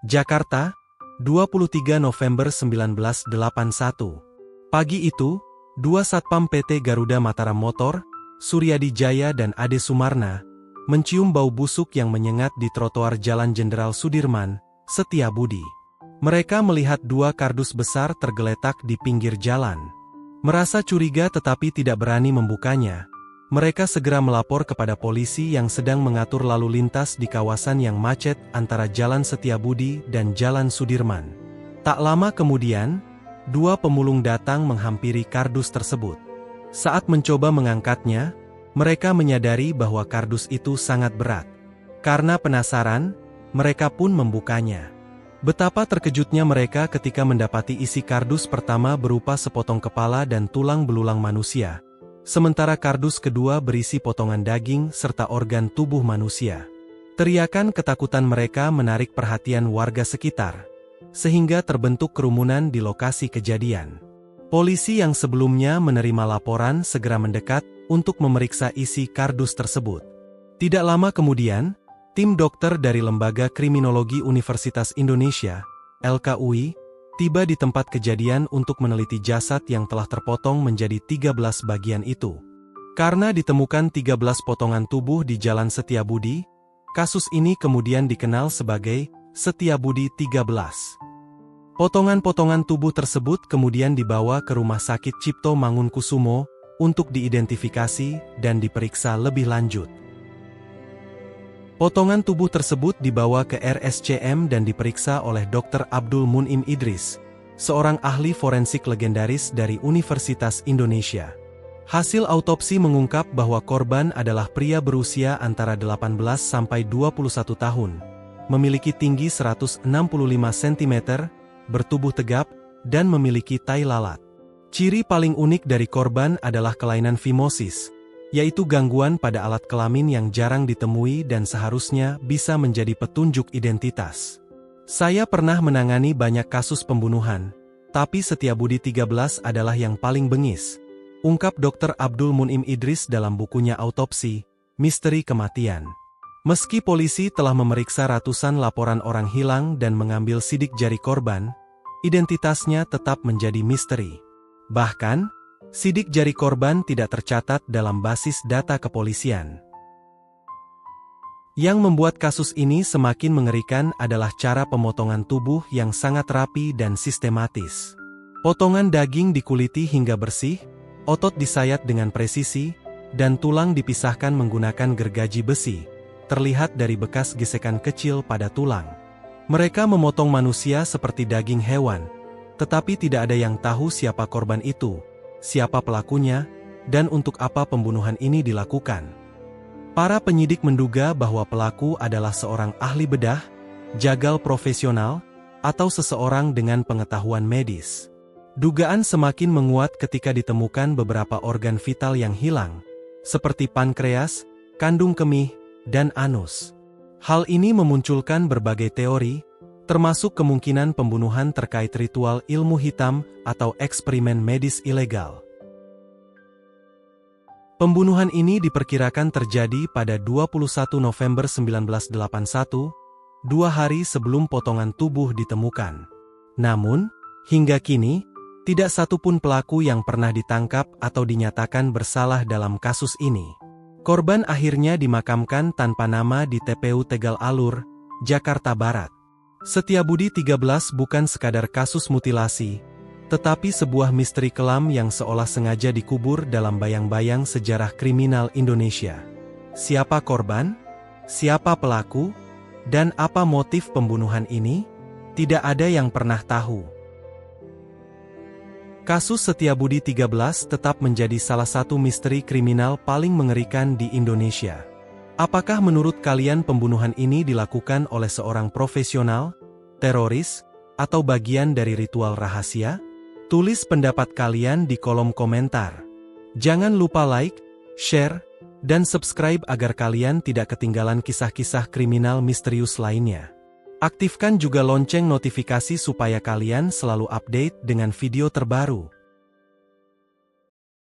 Jakarta, 23 November 1981. Pagi itu, dua satpam PT Garuda Mataram Motor, Suryadi Jaya dan Ade Sumarna, mencium bau busuk yang menyengat di trotoar Jalan Jenderal Sudirman, Setiabudi. Mereka melihat dua kardus besar tergeletak di pinggir jalan. Merasa curiga tetapi tidak berani membukanya, mereka segera melapor kepada polisi yang sedang mengatur lalu lintas di kawasan yang macet antara Jalan Setiabudi dan Jalan Sudirman. Tak lama kemudian, dua pemulung datang menghampiri kardus tersebut. Saat mencoba mengangkatnya, mereka menyadari bahwa kardus itu sangat berat. Karena penasaran, mereka pun membukanya. Betapa terkejutnya mereka ketika mendapati isi kardus pertama berupa sepotong kepala dan tulang belulang manusia, sementara kardus kedua berisi potongan daging serta organ tubuh manusia. Teriakan ketakutan mereka menarik perhatian warga sekitar, sehingga terbentuk kerumunan di lokasi kejadian. Polisi yang sebelumnya menerima laporan segera mendekat untuk memeriksa isi kardus tersebut. Tidak lama kemudian, tim dokter dari Lembaga Kriminologi Universitas Indonesia, LKUI, tiba di tempat kejadian untuk meneliti jasad yang telah terpotong menjadi 13 bagian itu. Karena ditemukan 13 potongan tubuh di Jalan Setiabudi, kasus ini kemudian dikenal sebagai Setiabudi 13. Potongan-potongan tubuh tersebut kemudian dibawa ke Rumah Sakit Cipto Mangunkusumo untuk diidentifikasi dan diperiksa lebih lanjut. Potongan tubuh tersebut dibawa ke RSCM dan diperiksa oleh Dr. Abdul Munim Idris, seorang ahli forensik legendaris dari Universitas Indonesia. Hasil autopsi mengungkap bahwa korban adalah pria berusia antara 18 sampai 21 tahun, memiliki tinggi 165 cm, bertubuh tegap, dan memiliki tai lalat. Ciri paling unik dari korban adalah kelainan fimosis, yaitu gangguan pada alat kelamin yang jarang ditemui dan seharusnya bisa menjadi petunjuk identitas. Saya pernah menangani banyak kasus pembunuhan, tapi Setiabudi 13 adalah yang paling bengis, ungkap Dr. Abdul Munim Idris dalam bukunya Autopsi, Misteri Kematian. Meski polisi telah memeriksa ratusan laporan orang hilang dan mengambil sidik jari korban, identitasnya tetap menjadi misteri. Bahkan, sidik jari korban tidak tercatat dalam basis data kepolisian. Yang membuat kasus ini semakin mengerikan adalah cara pemotongan tubuh yang sangat rapi dan sistematis. Potongan daging dikuliti hingga bersih, otot disayat dengan presisi, dan tulang dipisahkan menggunakan gergaji besi, terlihat dari bekas gesekan kecil pada tulang. Mereka memotong manusia seperti daging hewan, tetapi tidak ada yang tahu siapa korban itu, siapa pelakunya, dan untuk apa pembunuhan ini dilakukan. Para penyidik menduga bahwa pelaku adalah seorang ahli bedah, jagal profesional, atau seseorang dengan pengetahuan medis. Dugaan semakin menguat ketika ditemukan beberapa organ vital yang hilang, seperti pankreas, kandung kemih, dan anus. Hal ini memunculkan berbagai teori, termasuk kemungkinan pembunuhan terkait ritual ilmu hitam atau eksperimen medis ilegal. Pembunuhan ini diperkirakan terjadi pada 21 November 1981, 2 hari sebelum potongan tubuh ditemukan. Namun, hingga kini, tidak satupun pelaku yang pernah ditangkap atau dinyatakan bersalah dalam kasus ini. Korban akhirnya dimakamkan tanpa nama di TPU Tegal Alur, Jakarta Barat. Setiabudi 13 bukan sekadar kasus mutilasi, tetapi sebuah misteri kelam yang seolah sengaja dikubur dalam bayang-bayang sejarah kriminal Indonesia. Siapa korban? Siapa pelaku? Dan apa motif pembunuhan ini? Tidak ada yang pernah tahu. Kasus Setiabudi 13 tetap menjadi salah satu misteri kriminal paling mengerikan di Indonesia. Apakah menurut kalian pembunuhan ini dilakukan oleh seorang profesional, teroris, atau bagian dari ritual rahasia? Tulis pendapat kalian di kolom komentar. Jangan lupa like, share, dan subscribe agar kalian tidak ketinggalan kisah-kisah kriminal misterius lainnya. Aktifkan juga lonceng notifikasi supaya kalian selalu update dengan video terbaru.